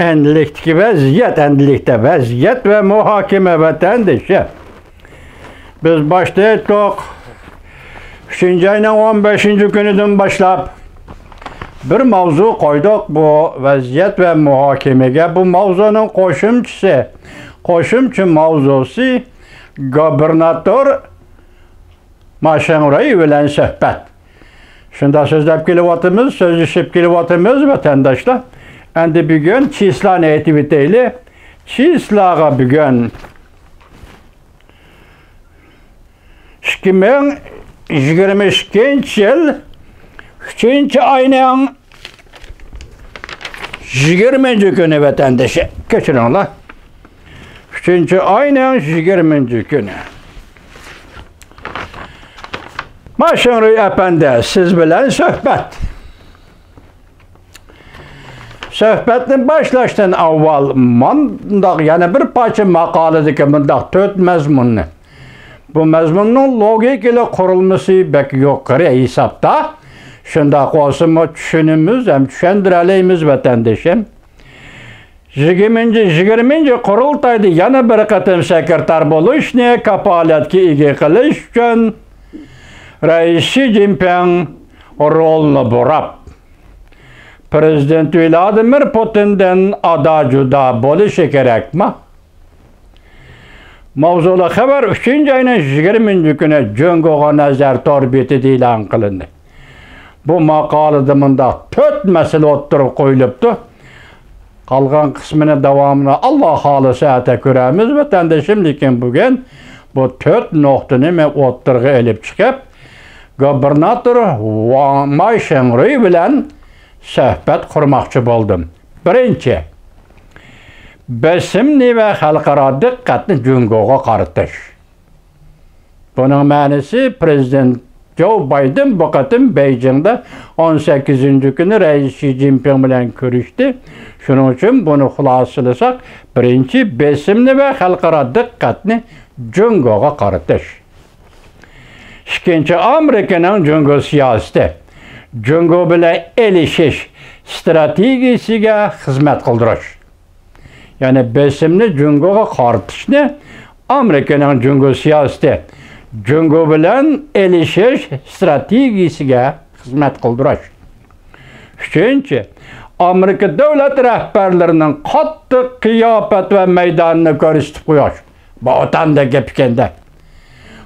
endilikdeki vəziyyət, endilikdə vəziyyət və mühakimə vətəndaşı. Biz başlayıqdıq 3-cü ayın 15-ci günüdən başlap bir mavzu koyduk bu vəziyyət və mühakiməyə. Bu mavzunun qoşumçu mavzusu Gubernatör Maşenroy ilə söhbət. Şunda sözləb kelivatımız, sözləşib kelivatımız vətəndaşlar. Endi bugün çisla neytiviteyli, çislağa bugün 2022 yıl 3-cü ayının 20-ci günü vətəndaşı. Keçin Allah. 3-cü ayının 20-ci günü. Maşenroy əpəndə siz bilən söhbət. Söhbətin başlaşdan avval yəni bir parça maqalədir ki, mündaq 4 məzmunlu. Bu məzmunun logik ilə qurulması bək yuqarı hesabda. Şunda olsun o düşünümüz, hem düşündürəliyimiz vətəndaşım. 20-ci qurultayda yana bir qatım sekretar buluş ne kapalətki igi qilish üçün Reis Xi Jinping rolunu burab. Prezident Vladimir Putin'den ada juda buluşu gerekmi? Mavzulu xəbər 3-cü ayının 20-ci günü Cüngoğa nəzər torbeti ilan qılındı. Bu maqalıda mında 4 məsələ oturub qoyulubdu. Qalğan qismini davamını Allah halı saate görəmiz vətəndaşım, lakin bugün bu 4 nöqtəni mən oturğu elib çıxıb Gubernatör Maşenroy bilən söhbət qurmaqçı buldum. Birinci, besimli və xalqara diqqətli Cüngoğa qarıtış. Bunun mənisi Prezident Joe Biden bu qatım Beijing'də 18-ci günü Reis Xi Jinping bilen görüşdü. Şunun için bunu xülasılasaq, birinci besimli və xalqara diqqətli Cüngoğa qarıtış. İkinci, Amerikanın Cüngo siyaseti. Cüngo bilen elişiş strategisiga xizmat qildirish. Yani besimli Cüngoğa qarıtışni Amerikanın Cüngo siyaseti. Cüngo bilen elişiş strategisiga xizmat qildirish. Üçüncü, Amerika devlet rəhbərlərinin qattiq qiyafət və meydanını görüstüb qoyuş. Bu otanda gepkende.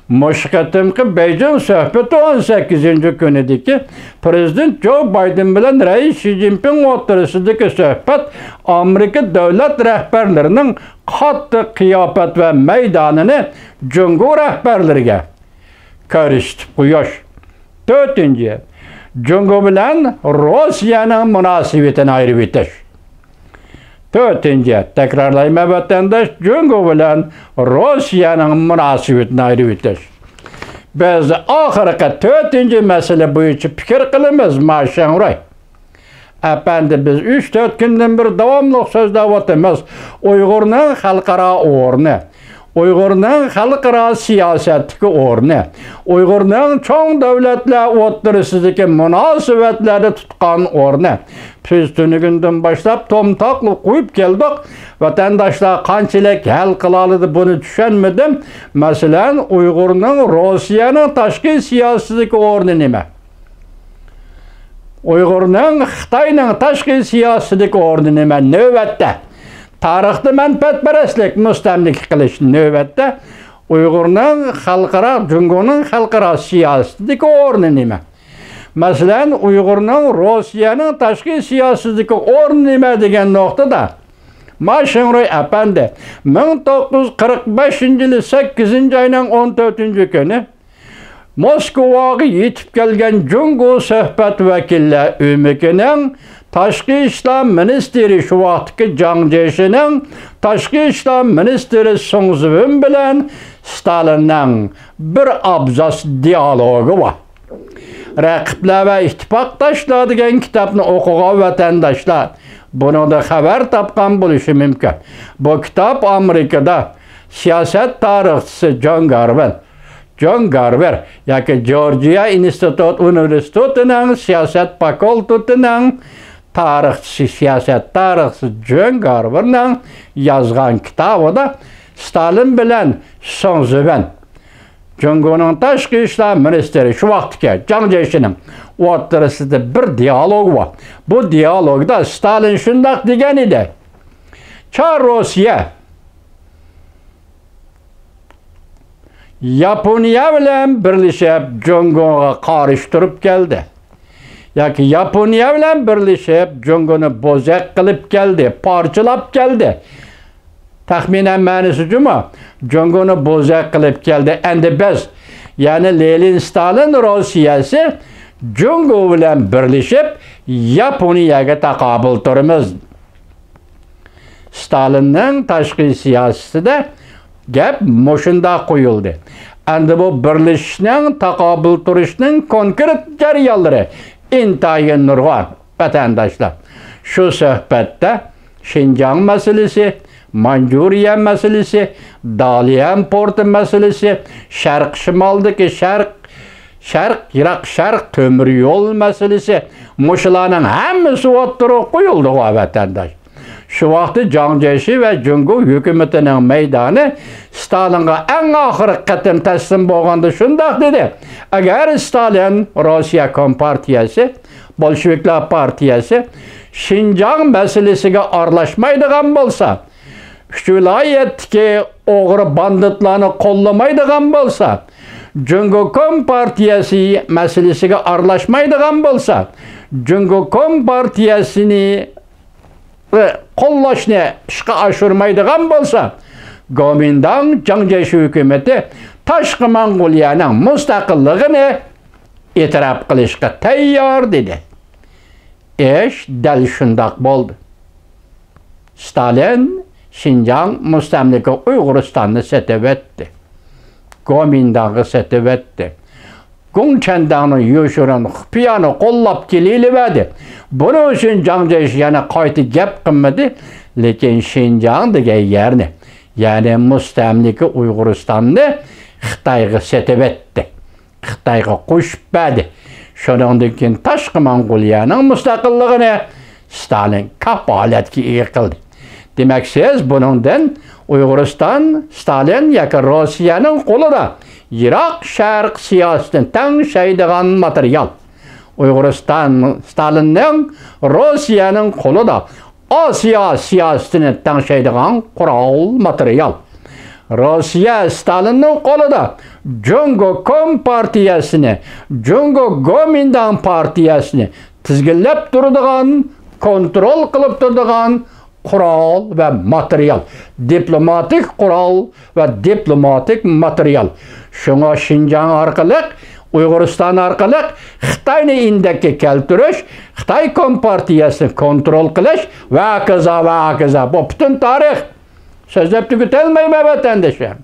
Muşqatimki Beijing söhbəti 18-ci günüdür ki, Prezident Joe Biden bilen Reis Xi Jinping oturusudaki söhbət Amerika devlet rəhbərlərinin qattiq qiyafət və meydanını Cüngo rəhbərlərinə görüstüb qoyuş. Dördüncü, Cüngo bilen Rusiyanın münasibetini ayrı bitiş. Dördüncü, tekrarlayma vətəndaş, Cüngo bilen Rusiyanın münasibetini ayrı bitiş. Biz ahırqı dördüncü mesele boyunca fikir qılımız Maşenroy. Əpəndi biz 3-4 gündən bir davamlıq sözdə vatımız Uyğurun xalqara ornu. Uyğurun xalqara siyasetdeki ornu, Uyğurun çoğ devletlə oturusudaki münasibətləri tutqan ornu. Biz tünü gündən başlap tomtaqlı qoyub geldik. Vətəndaşlar qançilək həll qılalıdır bunu düşünmədim. Məsələn, Uyğurun Rusiyanın taşqi siyasetdeki ornu nimə? Uyğurun Xitayının taşqi siyasetdeki ornu nimə? Növbətdə. Tarixdə mənfəətpərəstlik müstəmlik qilish növbətdə Uyğurun xalqara, Cüngonun xalqara siyasetdeki ornu nimə? Məsələn, Uyğurun Rusiyanın taşqi siyasetdeki ornu nimə degan nöqtada Maşenroy əpəndi 1945-ci il 8-ci ayının 14-cü günü Moskvaga yetib gelgen Cüngo söhbət vəkillə ümükinin Taşqi İşlər Ministeri şu vaxtki Zhang Jie'nin Taşqi İşlər Ministeri Sun Zivin bilen Stalin'nin bir abzas diyalogu var. Rəqiblər və İttifaqdaşlar degan kitabını oxuğan vətəndaşlar bunu da xəbər tapqan buluşu mümkün. Bu kitab Amerikada siyaset tarixçisi John Garver, yoki Georgia Institute Universitetining siyaset fakultetining tarixçisi, siyaset tarixçisi John Garver'ın yazgan kitabı da Stalin bilen Son Zöben. Cungo'nun Taşqi İşler Ministeri şu vaxtki Can Jeşinin o'rtasida bir diyalog var. Bu diyalogda Stalin şundaq degan edi. Çar Rossiya Yaponiya bilen birleşip Cungo'ga qarıştırıp geldi. Yoki Yaponiya bilen birleşip Cungo'nu bozak qilib geldi, parçalab geldi. Taxminen ma'nosi juma Cungo'nu bozak qilib geldi. Endi biz, yani Lenin Stalin Rossiyasi Cungo bilen birleşip Yaponiyaga taqobil turimiz. Stalinning tashqi siyosatida gap moshunda qo'yildi. Endi bu birlashishning, taqobil turishning konkret jarayonlari intayin nurg'on vatandoshlar. Shu suhbatda Şinjan masalasi, Manjuriya masalasi, Dalian porti masalasi, Sharq shimoldagi Sharq, Iroq Sharq temir yo'l masalasi, mushularning hammasi o'tirib qo'yildi vatandosh. Şu vaxtı Can Jeshi ve Cungo hükümetinin meydanı Stalinga en ahırı qatim teslim bo'lganda şundaq dedi. Eğer Stalin Rossiya Kompartiyasi, Bolşeviklar Partiyasi Şinjan meselesiga aralashmaydigan bo'lsa, shu viloyatdagi o'g'ri banditlarni qo'llamaydigan bo'lsa, Cungo Kompartiyasi meselesiga aralashmaydigan bo'lsa, Cungo Kompartiyasini qo'llashni ishga oshirmaydigan bo'lsa, Gomindan Can Jeshi hukumati Tashqi Mong'oliyaning mustaqilligini e'tirof qilishga tayyor dedi. Ish dal shundaq bo'ldi. Stalin Şinjan mustamlika Uyg'uristonni setib etdi. Gomindan'ı setib etdi. Gongchandangni Yoshirin xufiyani qo'llab kelilibadi. Buning uchun Can Jeshi yana qayta gap qilmadi, lekin Şinjan degan yerni, ya'ni mustamlika Uyg'uristonni Xitoyga setib etdi. Xitoyga qo'shibadi. Shuningdan keyin Tashqi Mong'oliyaning mustaqilligini Stalin kafolatga ega qildi. Demak, siz buningdan Uyg'uriston Stalin yoki Rossiyaning qo'lida Iroq Sharq siyosatidan tangshaydigan material. Uyg'uriston Stalinning Rossiyaning qo'lida Osiyo siyosatini tangshaydigan qurol material. Rossiya Stalinning qo'lida Cungo Kompartiyasini, Cungo Gomindan partiyasini tizginlab turadigan, kontrol qilib turadigan qurol va material, diplomatik qurol va diplomatik material. Shunga Şinjan orqali, Uyg'uriston orqali Xitoyni indakka keltirish, Xitoy Kompartiyasini kontrol qilish va kaza bu butun tarix so'zlab tugatilmayman vatandoshlar.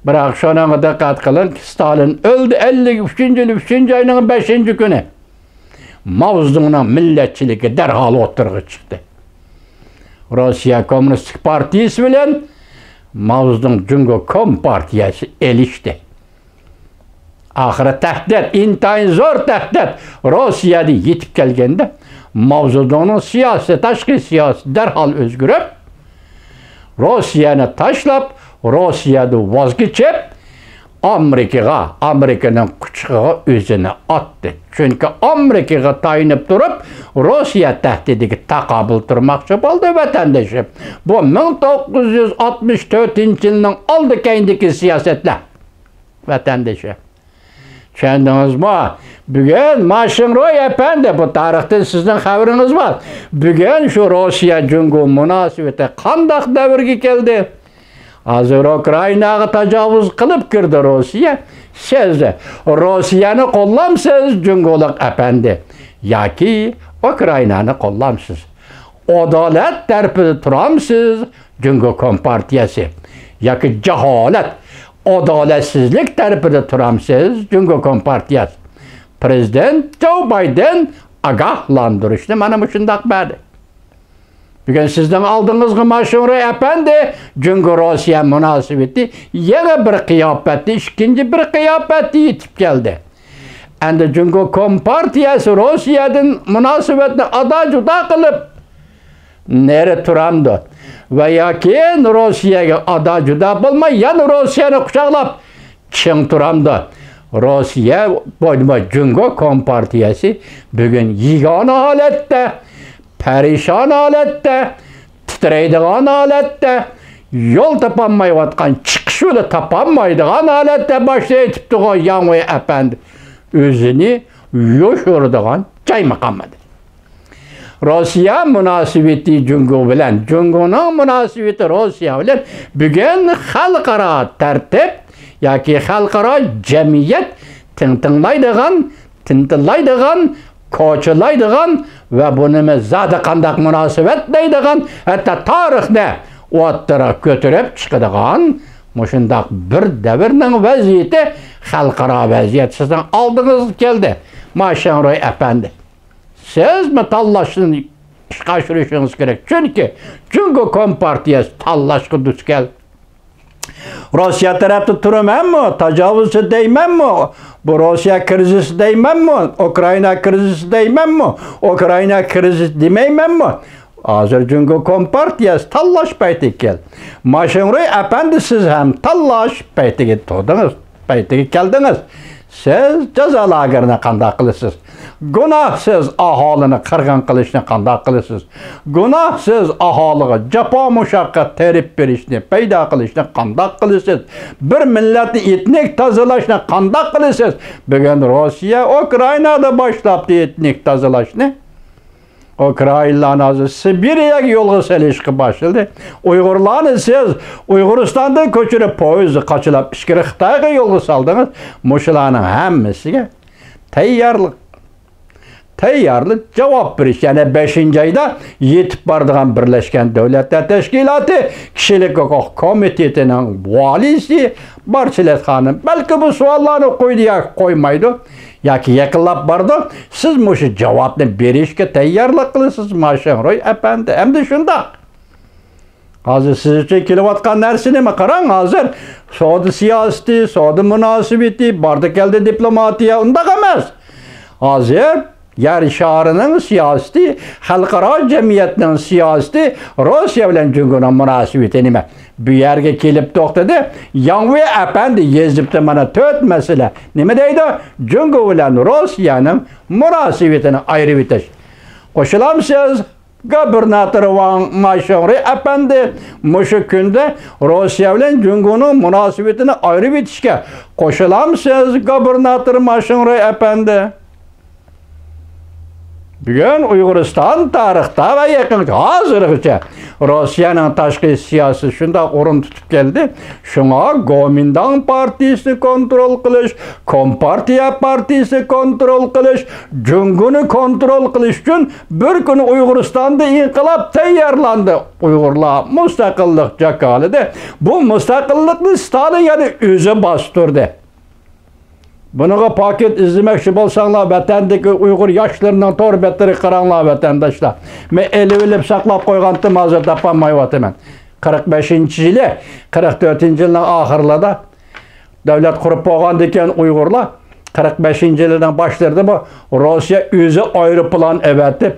Biroq shunga diqqat qiling, Stalin o'ldi 53-yil 3-oyning 5-kuni. Mao Zedongning millatchiligi darhol o'tirg'i chiqdi. Rossiya Komünistik Partiyasi bilan Mao Zedong Cungo Kompartiyasi elishdi. Ahiri tahdid, intayin zo'r tahdid Rossiyada yetib kelganda Mao Zedongning siyosati, tashqi siyosati darhol o'zgarib, Rossiyani tashlab, Rossiyada voz kechib, Amerikaning quchog'iga o'zini otdi. Chunki Amerikaga tayinib turib, Rossiya tahdidiga taqobil turmoqchi bo'ldi vatandoshlar. Bu 1964-yilning oldi-keyindagi siyosatlar vatandoshlar. Tushundingizmi? Bugun Mashinroy apandi, bu tarixdan sizning xabaringiz bor. Bugun shu Rossiya Cungo munosabati qanday davrga keldi? Hozir Ukrainaga tajovuz qilib kirdi Rossiya. Siz Rossiyani qo'llamsiz, Cungolik apandi, yoki Ukrainani qo'llamsiz. Adolat tarafida turamsiz, Cungo Kompartiyasi, yoki jaholat, adolatsizlik tarafida turamsiz, Cungo Kompartiyasi. Prezident Joe Biden ogohlantirishni mana shundaq berdi. Bugün sizden aldığınız Mashinroy apandi, Cungo Rossiya munosabati yana bir qiyofatda, ikinci bir qiyofatda yetib keldi. endi Cungo Kompartiyasi Rossiyadan munosabatni ada-juda qilib neri turamdi. Va yoki Rossiyaga ada-juda bo'lmay, yana Rossiyani quchoqlab ching turamdi. Rossiya bo'lma Cungo Kompartiyasi bugun yigona holatda, perişan holatda, titraydigan holatda, yo'l topolmayotgan, chiqish yo'li topolmaydigan holatda boshda aytibdi Yangi apandi. O'zini yo'shirdigan joymakamadi. Rossiya munosabati Cungo bilan, Cungoning munosabati Rossiya bilan bugun xalqaro tartib yoki xalqaro jamiyat tintillaydigan, ko'chilaydigan va buni zada qandaq munosabat deydigan, hatto tarixni o'ttira ko'tarib chiqadigan mushundaq bir davrning vaziyati xalqaro vaziyat sizning oldingizga keldi. Mashanroy apandi. Siz mi tanlashni ishga oshirishingiz kerak. Chunki Cungo Kompartiyasi tanlashga duch keldi. Rossiya tarafda turamanmi, tajovuzchi deymanmi, bu Rossiya krizisi deymanmi, Ukraina krizisi deymanmi, Ukraina krizisi demaymanmi? Hozir Cungo Kompartiyasi tanlash paytiga keldi. Mashanroy apandi, siz ham tanlash paytiga keldingiz. Siz jazo lagerini qanday qilasiz? Gunohsiz aholini qirg'in qilishni qanday qilasiz? Gunohsiz aholiga jafo mushaqqat terib berishni, paydo qilishni qanday qilasiz? Bir millatni etnik tozalashni qanday qilasiz? Bugun Rossiya Ukrainada boshlabdi etnik tozalashni. Ukraynalarni Sibiriyaga yo'lga solishga boshladi. Uyg'urlarni siz Uyg'uristondan ko'chirib poyezd qochilab ichkari Xitoyga yo'lga soldingiz. Mushularning hammasiga tayyorlik javob berish. Yana 5-oyda yetib boradigan Birlashgan Davlatlar Tashkiloti kishilik huquq komitetining valisi Barchilat xonim balki bu savollarni qo'ydi yoki qo'ymaydi. Yoki yaqinlab bordi, siz mushu javobni berishga tayyorlik qilasiz Mashanroy apandi. Endi shundoq. Hozir siz uchun kelayotgan narsani qarang, hozir savdo siyosati, savdo munosabati, bordi keldi diplomatiya undaq emas. Hozir yer sharining siyosati, xalqaro jamiyatning siyosati Rossiya bilan Cungoning munosabati nima? Bu yerga kelib to'xtadi. Yangi apandi yezibdi mana 4 masala. Nima deydi? Cungo bilan Rossiyaning munosabatini ayirib o'tish. Qo'shilamsiz? Gubernator Mashanroy apandi mushu kunda Rossiya bilan Cungoning munosabatini ayirib o'tishga qo'shilamsiz? Gubernator Mashanroy apandi. Bugun Uyg'uriston tarixda va hozirgacha Rossiyaning tashqi siyosati shunday o'rin tutib keldi. Shunga Gomindan partiyasini kontrol qilish, Kompartiya partiyasini kontrol qilish, Cungoni kontrol qilish uchun bir kuni Uyg'uristonda inqilob tayyorlandi. Uyg'urlar mustaqillik jakolida. Bu mustaqillikni Stalin yana o'zi bostirdi. Bunaqa paket izlemoqchi bo'lsanglar, vatandagi Uyg'ur yoshlarining to'rbetlari qaranglar vatandoshlar. Men elib saqlab qo'ygandim, hozir topolmayapman. 45-yili, 44-yilning oxirlarida davlat qurib bo'lgan ekan Uyg'urlar. 45-yilning boshlarida bu Rossiya o'zi aeroplan evatib,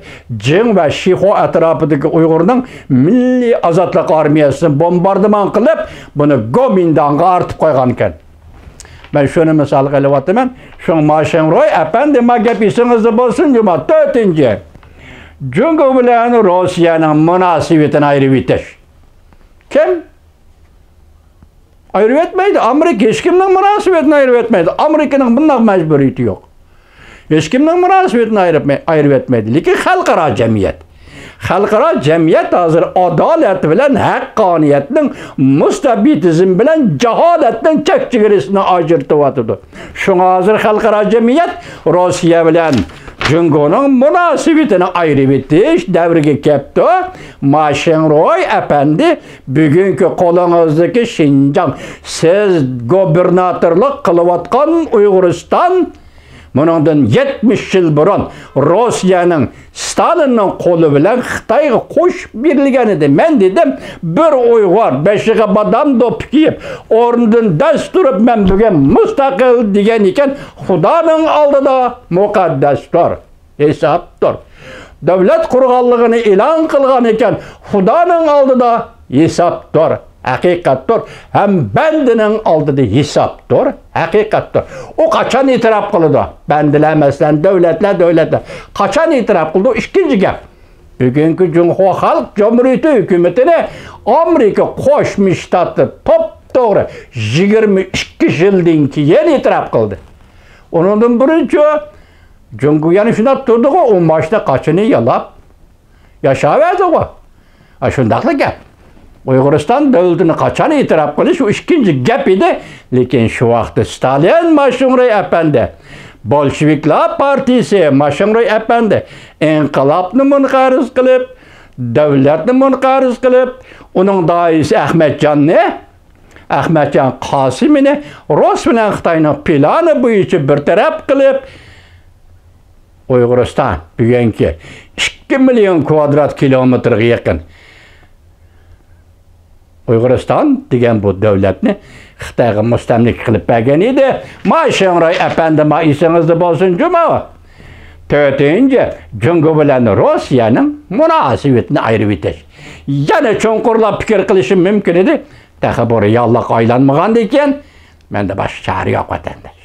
Jing va Shixo atrofidagi Uyg'urning milliy ozodlik armiyasini bombardimon qilib, buni Gomindanga ortib qo'ygan ekan. Ben şunu misal qilyapman. Şu Mashanroy apandi magapisingizda bo'lsin, juma 4-chi. Cungo bilan Rossiyaning munosabatini ayirib o'tish. Kim? Ayirib o'tmaydi. Amerika hech kimning munosabatini ayirib o'tmaydi. Amerikaning bunday majburiyati yo'q. Hech kimning munosabatini ayirib o'tmaydi. Lekin xalqaro jamiyat. Xalqaro jamiyat hozir adolat bilan haqqoniyatning mustabidizm bilan jaholatning chekchig'isini ajratib. Shunga hozir xalqaro jamiyat Rossiya bilan Cungoning munosabatini ayirib o'tish davriga keldi. Mashanroy apandi, bugungi qo'lingizdagi Xinjiang, siz gubernatorlik qilayotgan Uyg'uriston Bundan 70 yıl burun Rusiyanın Stalin'in kolu bilen Xitayga qo'shib berilgan edi. Men dedim, bir Uyg'ur beshiga badam do'p kiyib, o'rnidan dast turib, men bugun mustaqil degan ekan, Xudoning oldida muqaddasdir, hesabdir. Davlat qurganligini e'lon qilgan ekan, Xudoning oldida hesabdir. Haqiqatdir. Hem bendining oldida hesapdir, haqiqatdir. O qachon e'tirof qildi? Bendilar masalan davlatlar qachon e'tirof qildi? Ikkinchi gap. Bugungi Cumhur Xalq Cumhuriyati hukumatini Amerika Qo'shma Shtatlar to'g'ri 22 yildan keyin e'tirof qildi. Undan birinchi Jungu yana shunday turdi-ku, o mashina qachon yalab yashayapti-ku. Shundaqli gap. Uyg'uriston davlatini qachon e'tirof qilish u ikkinchi gap edi, lekin shu vaqtda Stalin Mashinroy apandi, Bolsheviklar partiyasi Mashinroy apandi inqilobni munqariz qilib, davlatni munqariz qilib, uning doisi Ahmadjon Qosimini Rus bilan Xitoyning plani bo'yicha bartaraf qilib, Uyg'uriston bugungi 2 million kvadrat kilometrga yaqin Uyg'uriston degan bu davlatni Xitoyga mustamlik qilib bergan edi. Mashinroy apandi esingizda bo'lsin juma. 4-chi Jungo bilan Rossiyaning munosabatini ayirib o'tish. Yana cho'nqurlab fikr qilishim mumkin edi. Taxabori yolliq aylanmagan ekan, menda boshqa chora yo'q vatanda.